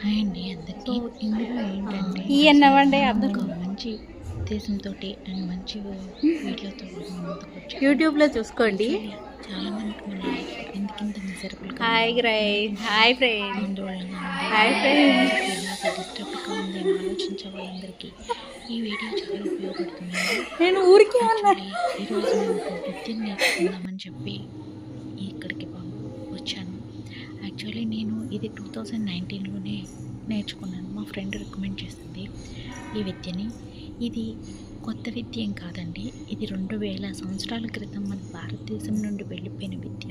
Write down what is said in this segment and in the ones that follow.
Hi అండి అందరికీ. ఇందులో ఏంటంటే ఇవన్నవండి ఒక మంచి ఉద్దేశంతో అండ్ మంచి వీటిలతో యూట్యూబ్లో చూసుకోండి. చాలా మందికి మన లైఫ్ ఎందుకింత మిజరబుల్ హాయ్ హాయ్ ఫ్రెండ్ ఆందోళన హాయ్ ఫ్రెండ్ డిస్టర్బ్గా ఉంది అని ఆలోచించే వాళ్ళందరికీ ఈ వీడియో చాలా ఉపయోగపడుతుంది. నేను ఊరికే ఈరోజు నేను ఒక విద్యను నేర్చుకుందామని చెప్పి ఇక్కడికి వచ్చాను. యాక్చువల్లీ నేను ఇది 2019లోనే నేర్చుకున్నాను. మా ఫ్రెండ్ రికమెండ్ చేసింది ఈ విద్యని. ఇది కొత్త విద్య ఏం కాదండి, ఇది 2000 సంవత్సరాల క్రితం మన భారతదేశం నుండి వెళ్ళిపోయిన విద్య.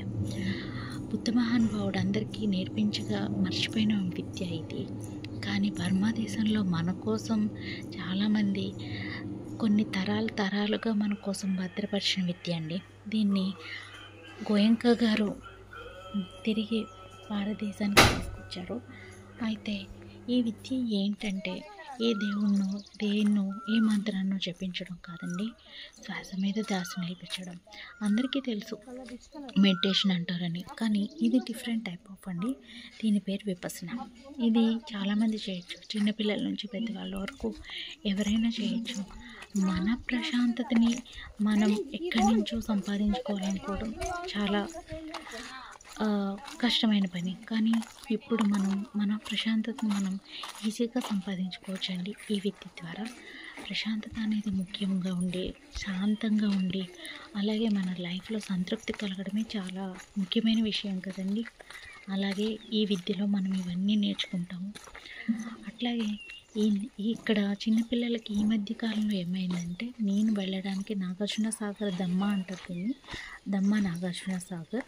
బుద్ధ మహానుభావుడు అందరికీ నేర్పించగా మర్చిపోయిన విద్య ఇది. కానీ బర్మా దేశంలో మన కోసం చాలామంది కొన్ని తరాలుగా మన కోసం భద్రపరిచిన విద్య అండి. దీన్ని గోయంకా గారు తిరిగి భారతదేశానికి తీసుకొచ్చారు. అయితే ఈ విద్య ఏంటంటే ఏ దేన్నో ఏ మంత్రాన్నో జపించడం కాదండి, శ్వాస మీద ధ్యాస నేర్పించడం. అందరికీ తెలుసు మెడిటేషన్ అంటారని, కానీ ఇది డిఫరెంట్ టైప్ ఆఫ్ అండి. దీని పేరు విపసన. ఇది చాలామంది చేయొచ్చు, చిన్నపిల్లల నుంచి పెద్దవాళ్ళ వరకు ఎవరైనా చేయొచ్చు. మన ప్రశాంతతని మనం ఎక్కడి నుంచో సంపాదించుకోవాలనుకోవడం చాలా కష్టమైన పని. కానీ ఇప్పుడు మన ప్రశాంతతను మనం ఈజీగా సంపాదించుకోవచ్చండి ఈ విద్య ద్వారా. ప్రశాంతత అనేది ముఖ్యంగా ఉండి, శాంతంగా ఉండి, అలాగే మన లైఫ్లో సంతృప్తి కలగడమే చాలా ముఖ్యమైన విషయం కదండి. అలాగే ఈ విద్యలో మనం ఇవన్నీ నేర్చుకుంటాము. అట్లాగే ఇక్కడ చిన్నపిల్లలకి ఈ మధ్య కాలంలో ఏమైందంటే, నేను వెళ్ళడానికి నాగార్జున సాగర్ దమ్మ అంటారు దీన్ని, దమ్మ నాగార్జున సాగర్.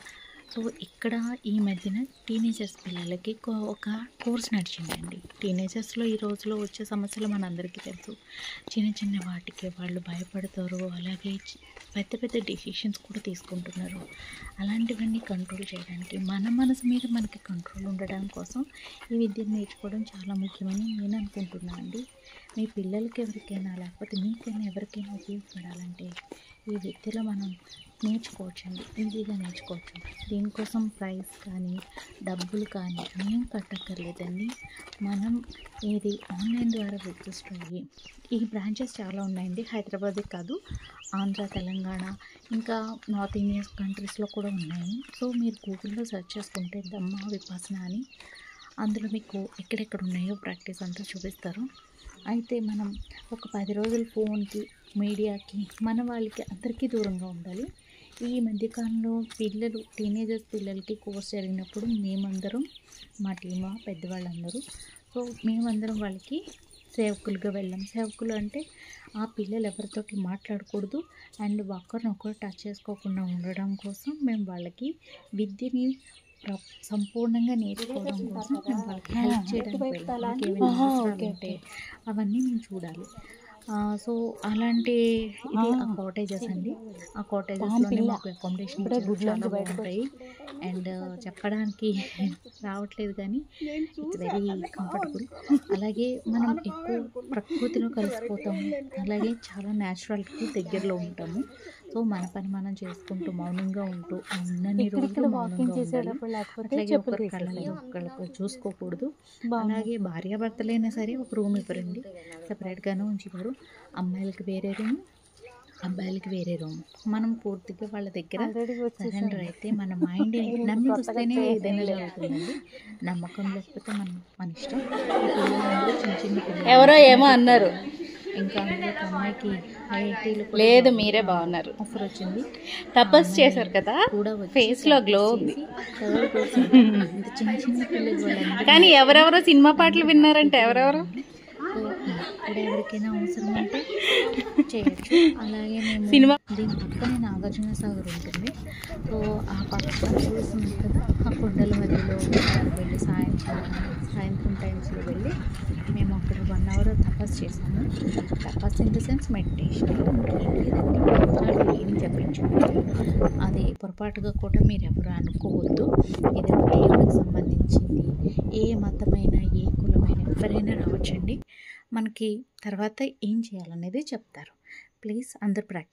సో ఇక్కడ ఈ మధ్యన టీనేజర్స్ పిల్లలకి ఒక కోర్స్ నడిచిందండి. టీనేజర్స్లో ఈ రోజులో వచ్చే సమస్యలు మనందరికీ తెలుసు. చిన్న వాటికి వాళ్ళు భయపడతారు, అలాగే పెద్ద డెసిషన్స్ కూడా తీసుకుంటున్నారు. అలాంటివన్నీ కంట్రోల్ చేయడానికి, మన మనసు మీద మనకి కంట్రోల్ ఉండడం కోసం ఈ విద్యను నేర్చుకోవడం చాలా ముఖ్యమని నేను అనుకుంటున్నాను అండి. మీ పిల్లలకి ఎవరికైనా, లేకపోతే మీకైనా ఎవరికైనా ఉపయోగపడాలంటే ఈ విద్యలో మనం నేర్చుకోవచ్చండి, ఈజీగా నేర్చుకోవచ్చు. దీనికోసం ప్రైస్ కానీ డబ్బులు కానీ ఏం కట్టక్కర్లేదండి. మనం ఇది ఆన్లైన్ ద్వారా రిజిస్టర్ అయ్యి, ఈ బ్రాంచెస్ చాలా ఉన్నాయండి, హైదరాబాదే కాదు, ఆంధ్ర, తెలంగాణ, ఇంకా నార్త్ ఇండియన్ కంట్రీస్లో కూడా ఉన్నాయి. సో మీరు గూగుల్లో సెర్చ్ చేసుకుంటే దమ్మ విపసన అని, అందులో మీకు ఎక్కడెక్కడ ఉన్నాయో ప్రాక్టీస్ అంతా చూపిస్తారు. అయితే మనం ఒక 10 రోజులు ఫోన్కి, మీడియాకి, మన వాళ్ళకి అందరికీ దూరంగా ఉండాలి. ఈ మధ్యకాలంలో టీనేజర్స్ పిల్లలకి కోర్స్ జరిగినప్పుడు మేమందరం, మా టీమా పెద్దవాళ్ళందరూ, సో మేమందరం వాళ్ళకి సేవకులుగా వెళ్ళాం. సేవకులు అంటే ఆ పిల్లలు ఎవరితోటి మాట్లాడకూడదు అండ్ ఒకరినొకరు టచ్ చేసుకోకుండా ఉండడం కోసం మేము వాళ్ళకి విద్యని సంపూర్ణంగా నేర్చుకోవడం కోసం మేము వాళ్ళకి హెల్ప్ చేయడానికి ఏమైనా అవసరాలు ఉంటే అవన్నీ మేము చూడాలి. సో అలాంటి ఇది ఆ కాటేజెస్ అండి. ఆ కాటేజెస్లోనే మాకు అకామిడేషన్ చాలా బాగుంటాయి అండ్ చెప్పడానికి రావట్లేదు కానీ ఇట్స్ వెరీ కంఫర్టబుల్. అలాగే మనం ఎక్కువ ప్రకృతిలో కలిసిపోతాము, అలాగే చాలా న్యాచురల్కి దగ్గరలో ఉంటాము. సో మన పని మనం చేసుకుంటూ మౌనంగా ఉంటూ ఉన్నన్ని రోజులు మౌనంగా ఉండాలి. అట్లాగే ఒకరి కళ్ళలో ఒకళ్ళకు చూసుకోకూడదు. అలాగే భార్యాభర్తలైనా సరే ఒక రూమ్ ఇవ్వరండి, సపరేట్గానే ఉంచుతారు. అమ్మాయిలకి వేరే రూమ్, అబ్బాయిలకి వేరే రూమ్. మనం పూర్తిగా వాళ్ళ దగ్గర సరెండర్ అయితే మన మైండ్ నమ్మి వస్తేనే ఏదైనా జరుగుతుందండి. నమ్మకం లేకపోతే మన ఇష్టం. చిన్న పిల్లలు ఎవరో ఏమో అన్నారు, ఇంకా అందులో ఒక అమ్మాయికి ఐఐటీలో లేదు మీరే బాగున్నారు, ఆఫర్ వచ్చింది. తపస్సు చేశారు కదా, కూడా ఫేస్ లో గ్లో ఉంది. చిన్న పిల్లలు వాళ్ళందరూ కానీ ఎవరెవరో సినిమా పాటలు విన్నారంటే ఎవరెవరు ఇక్కడ ఎవరికైనా అవసరం ఉంటే చేయొచ్చు. అలాగే మేము సినిమా దీని పక్కనే నాగార్జున సాగర్ ఉంటుంది. సో ఆ పక్కన చూస్తుంది కదా, ఆ కొండల మధ్యలో వెళ్ళి సాయంత్రం టైమ్స్లో వెళ్ళి మేము అక్కడ 1 hour తపస్సు చేసాము. తపస్సు ఇన్ ద సెన్స్ మెడిటేషన్. ఏం చెప్పించుకోవాలి, అది పొరపాటుగా కూడా మీరు ఎవరు అనుకోవద్దు. ఇది దేవుడికి సంబంధించింది. ఏ మతమైన, ఏ కులమైన ఎవరైనా రావచ్చండి. మనకి తర్వాత ఏం చేయాలనేది చెప్తారు. ప్లీజ్ అందరూ ప్రాక్టీస్